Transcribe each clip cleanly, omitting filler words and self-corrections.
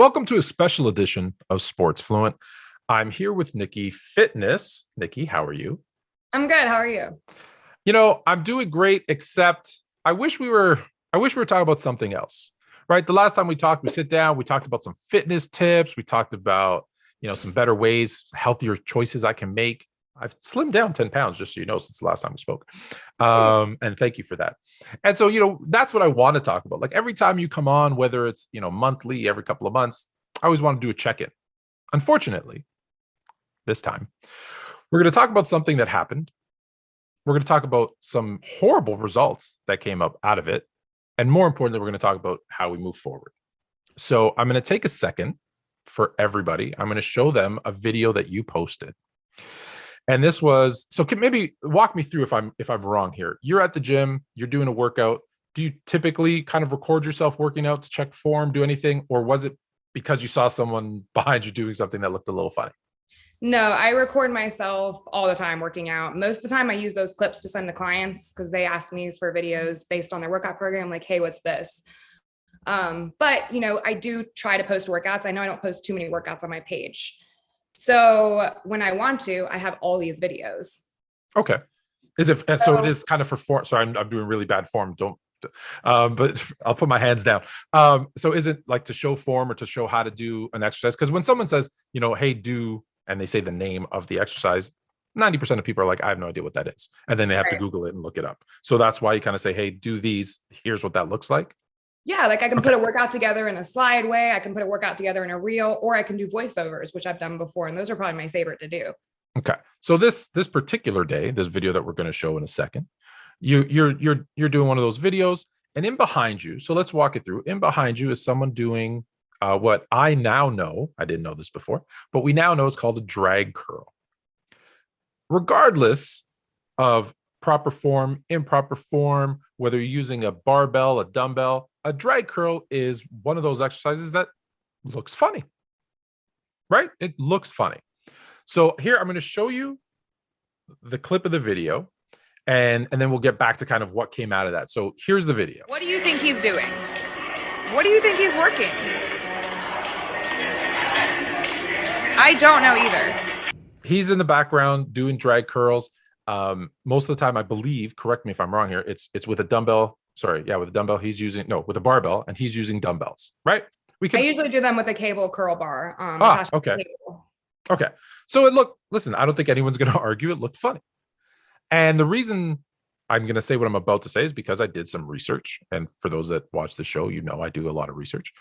Welcome to a special edition of Sports Fluent. I'm here with Nikki Fitness. Nikki, how are you? I'm good. How are you? I'm doing great, except I wish we were talking about something else. Right? The last time we talked, we sit down, we talked about some fitness tips, we talked about, some better ways, healthier choices I can make. I've slimmed down 10 pounds, just so you know, since the last time we spoke. And thank you for that. And so, that's what I want to talk about. Like every time you come on, whether it's, monthly, every couple of months, I always want to do a check-in. Unfortunately, this time, we're going to talk about something that happened. We're going to talk about some horrible results that came up out of it. And more importantly, we're going to talk about how we move forward. So I'm going to take a second for everybody. I'm going to show them a video that you posted. And this was, so can maybe walk me through if I'm wrong here. You're at the gym, you're doing a workout. Do you typically kind of record yourself working out to check form, do anything? Or was it because you saw someone behind you doing something that looked a little funny? No, I record myself all the time working out. Most of the time I use those clips to send to clients because they ask me for videos based on their workout program. Like, hey, what's this? But I do try to post workouts. I know I don't post too many workouts on my page. So when I want to, I have all these videos. Okay. So it So is kind of for form. Sorry, I'm doing really bad form. Don't, but I'll put my hands down. So is it like to show form or to show how to do an exercise? Because when someone says, hey, do, and they say the name of the exercise, 90% of people are like, I have no idea what that is. And then they have to right. Google it and look it up. So that's why you kind of say, hey, do these. Here's what that looks like. Yeah, like I can Okay. put a workout together in a slide way. I can put a workout together in a reel, or I can do voiceovers, which I've done before. And those are probably my favorite to do. Okay. So this particular day, this video that we're going to show in a second, you're doing one of those videos, and in behind you. So let's walk it through. In behind you is someone doing what I now know. I didn't know this before, but we now know it's called a drag curl. Regardless of proper form, improper form, whether you're using a barbell, a dumbbell, a drag curl is one of those exercises that looks funny, right? It looks funny. So here I'm going to show you the clip of the video, and then we'll get back to kind of what came out of that. So here's the video. What do you think he's doing? What do you think he's working? I don't know either. He's in the background doing drag curls. Most of the time, I believe, correct me if I'm wrong here, it's with a dumbbell. Sorry, yeah, with a dumbbell. With a barbell, and he's using dumbbells, right? I usually do them with a cable curl bar. Okay. Cable. Okay. So listen, I don't think anyone's going to argue. It looked funny. And the reason I'm going to say what I'm about to say is because I did some research. And for those that watch the show, I do a lot of research.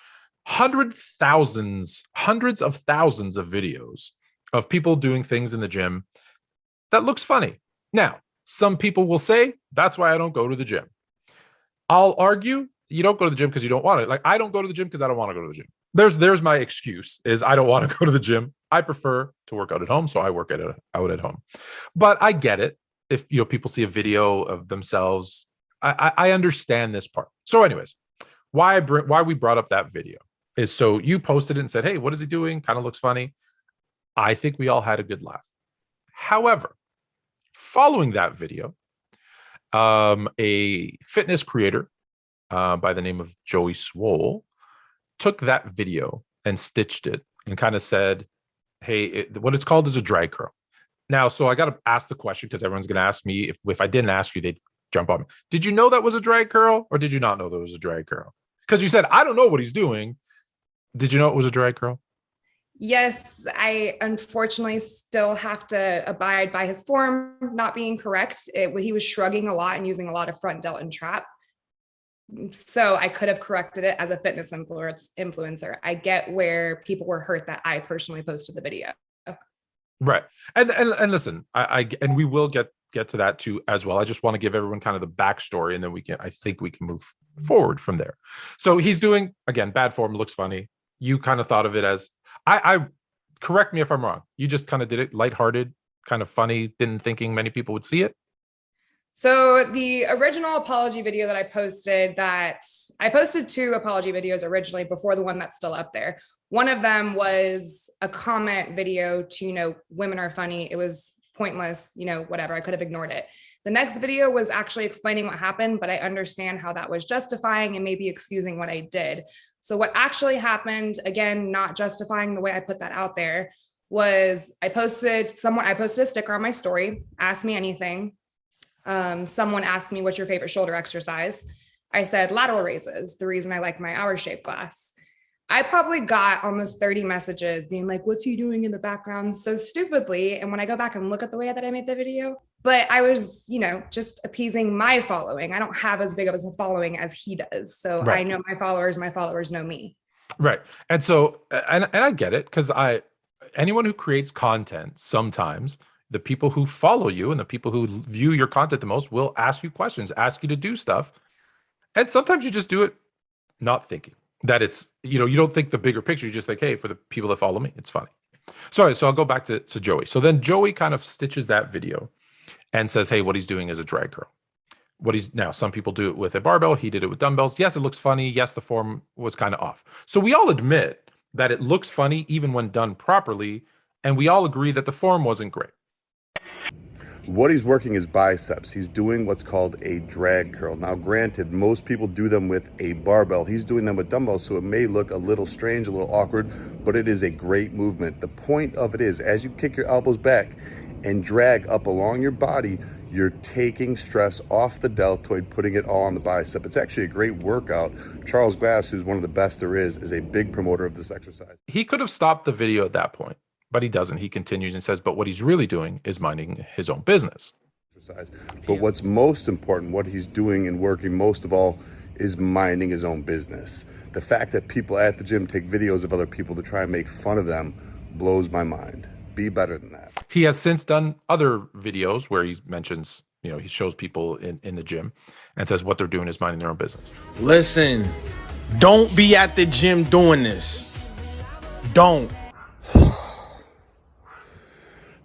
Hundreds of thousands of videos of people doing things in the gym that looks funny. Now, some people will say that's why I don't go to the gym. I'll argue you don't go to the gym because you don't want to. Like, I don't go to the gym because I don't want to go to the gym. There's my excuse is I don't want to go to the gym. I prefer to work out at home, so I work out at home. But I get it. If people see a video of themselves, I understand this part. So, anyways, why we brought up that video is so you posted it and said, "Hey, what is he doing? Kind of looks funny." I think we all had a good laugh. However, following that video, a fitness creator by the name of Joey Swole took that video and stitched it and kind of said, hey, what it's called is a drag curl. Now, so I got to ask the question because everyone's going to ask me if I didn't ask you, they'd jump on me. Did you know that was a drag curl or did you not know that was a drag curl? Because you said, I don't know what he's doing. Did you know it was a drag curl? Yes, I unfortunately still have to abide by his form not being correct. He was shrugging a lot and using a lot of front delt and trap. So I could have corrected it as a fitness influencer. I get where people were hurt that I personally posted the video. Right. And listen, and we will get to that too as well. I just want to give everyone kind of the backstory, and then I think we can move forward from there. So he's doing, again, bad form, looks funny. You kind of thought of it as, I correct me if I'm wrong. You just kind of did it lighthearted, kind of funny, didn't thinking many people would see it. So the original apology video that I posted two apology videos originally before the one that's still up there. One of them was a comment video to, women are funny. It was pointless, whatever. I could have ignored it. The next video was actually explaining what happened, but I understand how that was justifying and maybe excusing what I did. So what actually happened, again, not justifying the way I put that out there, was I posted a sticker on my story, ask me anything. Someone asked me, what's your favorite shoulder exercise? I said lateral raises, the reason I like my hour shape class. I probably got almost 30 messages being like, what's he doing in the background so stupidly? And when I go back and look at the way that I made the video, but I was, just appeasing my following. I don't have as big of a following as he does. So Right. I know my followers know me. Right. And so, and I get it, because anyone who creates content, sometimes the people who follow you and the people who view your content the most will ask you questions, ask you to do stuff. And sometimes you just do it not thinking that it's, you don't think the bigger picture. You just think, hey, for the people that follow me, it's funny. Sorry. So I'll go back to Joey. So then Joey kind of stitches that video and says, hey, what he's doing is a drag curl. Now, some people do it with a barbell. He did it with dumbbells. Yes, it looks funny. Yes, the form was kind of off. So we all admit that it looks funny even when done properly. And we all agree that the form wasn't great. What he's working is biceps. He's doing what's called a drag curl. Now, granted, most people do them with a barbell. He's doing them with dumbbells, so it may look a little strange, a little awkward, but it is a great movement. The point of it is, as you kick your elbows back and drag up along your body, you're taking stress off the deltoid, putting it all on the bicep. It's actually a great workout. Charles Glass, who's one of the best there is a big promoter of this exercise. He could have stopped the video at that point, but he doesn't. He continues and says, but what he's really doing is minding his own business. But what's most important, what he's doing and working most of all, is minding his own business. The fact that people at the gym take videos of other people to try and make fun of them blows my mind. Be better than that. He has since done other videos where he mentions, he shows people in the gym and says what they're doing is minding their own business. Listen, don't be at the gym doing this. Don't.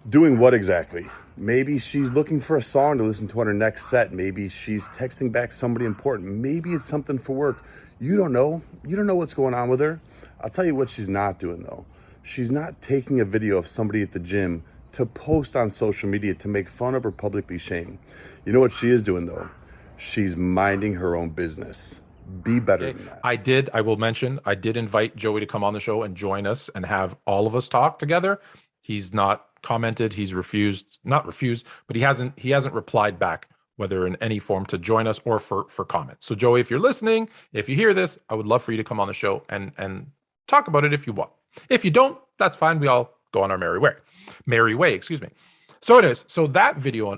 Doing what exactly? Maybe she's looking for a song to listen to on her next set. Maybe she's texting back somebody important. Maybe it's something for work. You don't know. You don't know what's going on with her. I'll tell you what she's not doing, though. She's not taking a video of somebody at the gym to post on social media to make fun of or publicly shame. You know what she is doing, though? She's minding her own business. Be better than that. I will mention, I did invite Joey to come on the show and join us and have all of us talk together. He's not commented. He's not refused, but he hasn't replied back, whether in any form, to join us or for comments. So Joey, if you're listening, if you hear this, I would love for you to come on the show and talk about it if you want. If you don't, that's fine. We all go on our merry way, excuse me. So it is. So that video,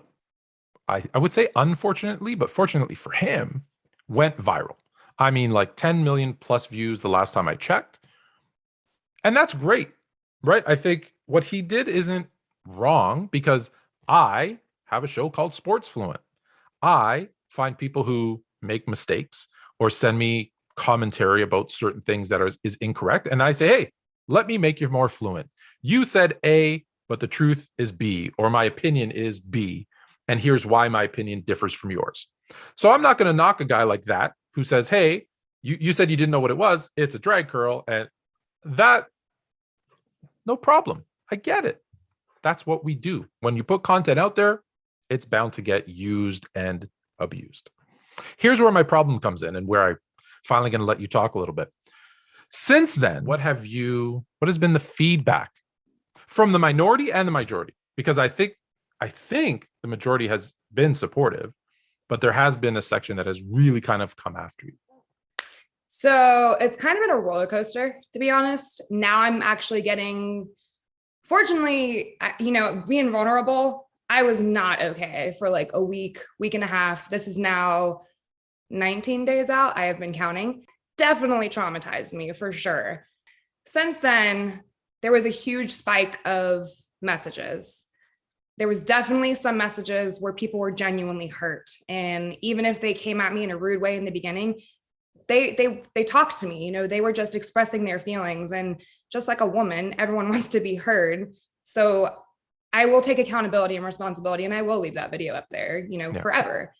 I would say unfortunately, but fortunately for him, went viral. I mean, like 10 million plus views the last time I checked. And that's great, right? I think what he did isn't wrong, because I have a show called Sports Fluent. I find people who make mistakes or send me commentary about certain things that is incorrect. And I say, hey, let me make you more fluent. You said A, but the truth is B, or my opinion is B. And here's why my opinion differs from yours. So I'm not going to knock a guy like that who says, hey, you said you didn't know what it was. It's a drag curl. And that, no problem. I get it. That's what we do. When you put content out there, it's bound to get used and abused. Here's where my problem comes in and where I finally going to let you talk a little bit. Since then, what has been the feedback from the minority and the majority? Because I think the majority has been supportive, but there has been a section that has really kind of come after you. So it's kind of been a roller coaster, to be honest. Now I'm actually getting, fortunately, being vulnerable, I was not okay for like a week and a half. This is now 19 days out. I have been counting. Definitely traumatized me for sure. Since then, there was a huge spike of messages. There was definitely some messages where people were genuinely hurt. And even if they came at me in a rude way in the beginning, they talked to me, they were just expressing their feelings. And just like a woman, everyone wants to be heard. So I will take accountability and responsibility, and I will leave that video up there, forever.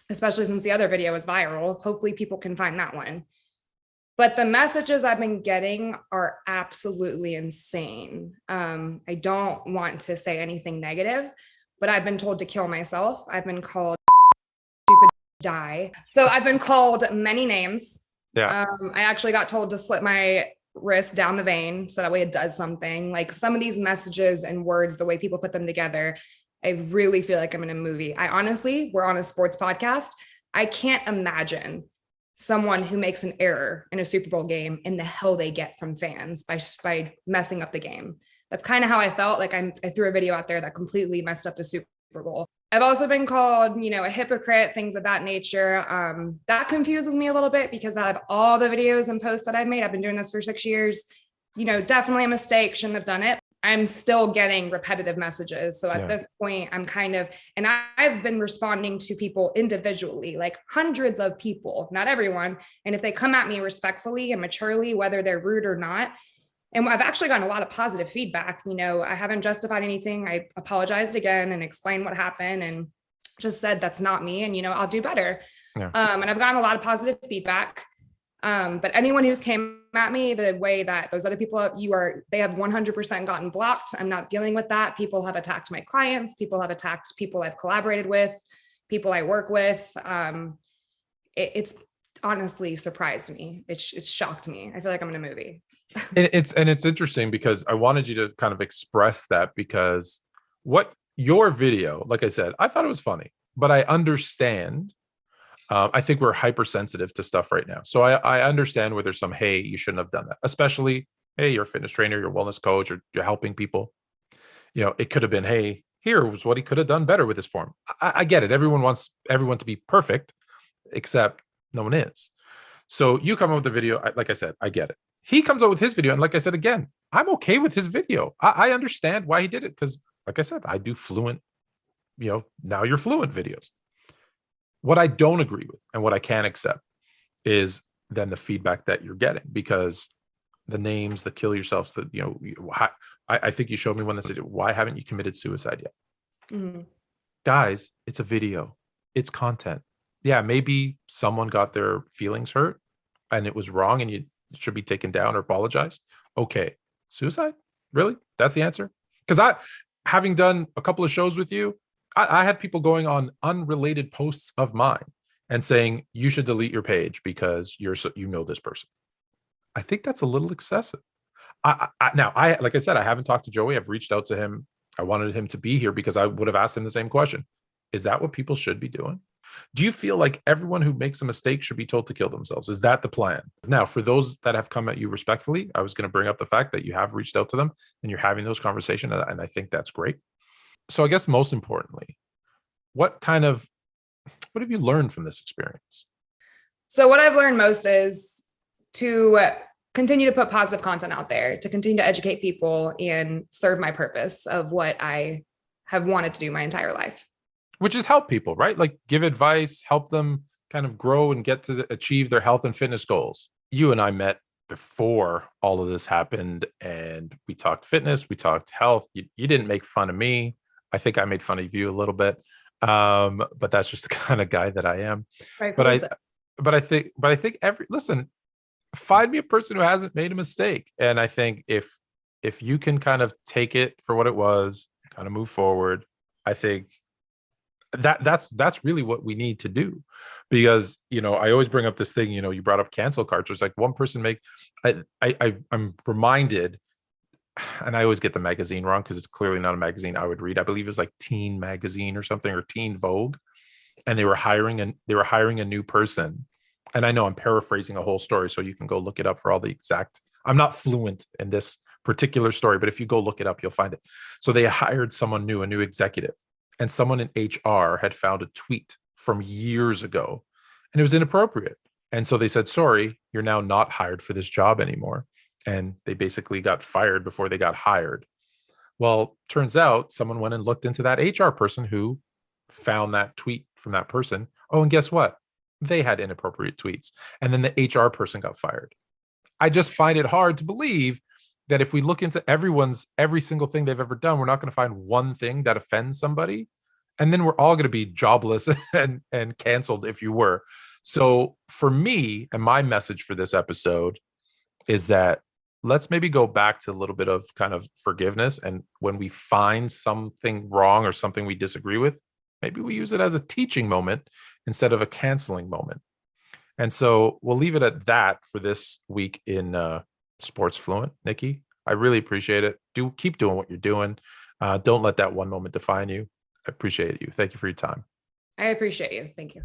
Especially since the other video is viral. Hopefully people can find that one. But the messages I've been getting are absolutely insane. I don't want to say anything negative, but I've been told to kill myself. I've been called stupid die. So I've been called many names. Yeah. I actually got told to slip my wrist down the vein so that way it does something. Like some of these messages and words, the way people put them together, I really feel like I'm in a movie. I honestly, we're on a sports podcast. I can't imagine someone who makes an error in a Super Bowl game and the hell they get from fans by messing up the game. That's kind of how I felt. Like I threw a video out there that completely messed up the Super Bowl. I've also been called, a hypocrite, things of that nature. That confuses me a little bit because out of all the videos and posts that I've made, I've been doing this for 6 years, definitely a mistake, shouldn't have done it. I'm still getting repetitive messages. So at this point, I'm and I've been responding to people individually, like hundreds of people, not everyone. And if they come at me respectfully and maturely, whether they're rude or not, and I've actually gotten a lot of positive feedback. I haven't justified anything. I apologized again and explained what happened and just said, that's not me. And, I'll do better. Yeah. And I've gotten a lot of positive feedback. But anyone who's came at me the way that those other people, they have 100% gotten blocked. I'm not dealing with that. People have attacked my clients. People have attacked people I've collaborated with, people I work with. It's honestly surprised me. It's shocked me. I feel like I'm in a movie. It's interesting because I wanted you to kind of express that, because what your video, like I said, I thought it was funny, but I understand. I think we're hypersensitive to stuff right now. So I understand where there's some, hey, you shouldn't have done that. Especially, hey, you're a fitness trainer, you're a wellness coach, or you're helping people. It could have been, hey, here was what he could have done better with his form. I get it. Everyone wants everyone to be perfect, except no one is. So you come up with the video. Like I said, I get it. He comes out with his video. And like I said, again, I'm okay with his video. I understand why he did it. Because like I said, I do fluent, now you're fluent videos. What I don't agree with and what I can't accept is then the feedback that you're getting, because the names, the kill yourselves, that, I think you showed me one that said, why haven't you committed suicide yet? Mm-hmm. Guys, it's a video. It's content. Yeah, maybe someone got their feelings hurt and it was wrong and you should be taken down or apologized. Okay. Suicide? Really? That's the answer? Because having done a couple of shows with you, I had people going on unrelated posts of mine and saying, you should delete your page because this person. I think that's a little excessive. Now, like I said, I haven't talked to Joey. I've reached out to him. I wanted him to be here because I would have asked him the same question. Is that what people should be doing? Do you feel like everyone who makes a mistake should be told to kill themselves? Is that the plan? Now, for those that have come at you respectfully, I was going to bring up the fact that you have reached out to them and you're having those conversations, and I think that's great. So I guess most importantly, what have you learned from this experience? So what I've learned most is to continue to put positive content out there, to continue to educate people and serve my purpose of what I have wanted to do my entire life. Which is help people, right? Like give advice, help them kind of grow and get to achieve their health and fitness goals. You and I met before all of this happened, and we talked fitness, we talked health. You didn't make fun of me. I think I made fun of you a little bit. But that's just the kind of guy that I am. Right. But I think listen, find me a person who hasn't made a mistake. And I think if you can kind of take it for what it was, kind of move forward, I think that's really what we need to do. Because, I always bring up this thing, you brought up cancel culture. It's like one person I'm reminded, and I always get the magazine wrong because it's clearly not a magazine I would read. I believe it's like Teen Magazine or something, or Teen Vogue. And they were hiring a new person. And I know I'm paraphrasing a whole story, so you can go look it up for all the exact. I'm not fluent in this particular story, but if you go look it up, you'll find it. So they hired someone new, a new executive, and someone in HR had found a tweet from years ago, and it was inappropriate. And so they said, sorry, you're now not hired for this job anymore. And they basically got fired before they got hired. Well, turns out someone went and looked into that HR person who found that tweet from that person. Oh, and guess what? They had inappropriate tweets. And then the HR person got fired. I just find it hard to believe that if we look into every single thing they've ever done, we're not going to find one thing that offends somebody. And then we're all going to be jobless and canceled if you were. So for me, and my message for this episode is that let's maybe go back to a little bit of kind of forgiveness. And when we find something wrong or something we disagree with, maybe we use it as a teaching moment instead of a canceling moment. And so we'll leave it at that for this week in Sports Fluent. Nikki, I really appreciate it. Keep doing what you're doing. Don't let that one moment define you. I appreciate you. Thank you for your time. I appreciate you. Thank you.